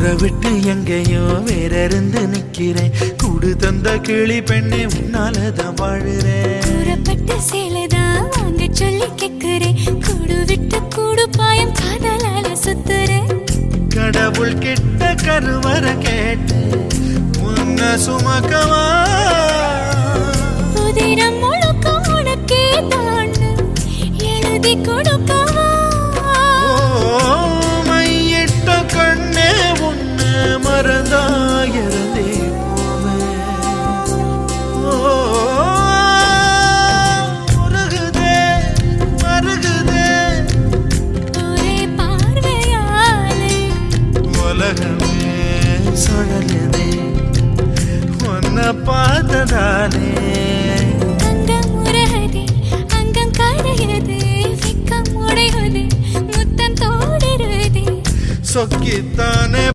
ஊரை விட்டு எங்கேயோ வேற இருந்து நிக்கிறேன். கூடு தந்த கிளி பெண்ணே உன்னாலதான் வாழுறேன். கூறப்பட்ட சேலைதான் வாங்க சொல்லி கேக்குறேன். கூடு விட்டு கூடு பாயம் காதலால சுத்துறேன். கடவுள் கிட்ட கருவற கேட்டு உன்ன சுமக்கவா. உதிரம் முழுக்க உனக்கே தான் எழுதி கொடுக்கவா. மையிட்ட கண்ணே உன்னை மறந்தாயிருந்தே மருகுதே மருகுதே ஒரே பார்வையாலே உலகமே சுழலுதே உன்னை பார்த்ததாலே. அங்கம் உருகுதே அங்கம் கரையுது வெக்கம் உடையுது முத்தம் தோடுருதே சொக்கித்தானே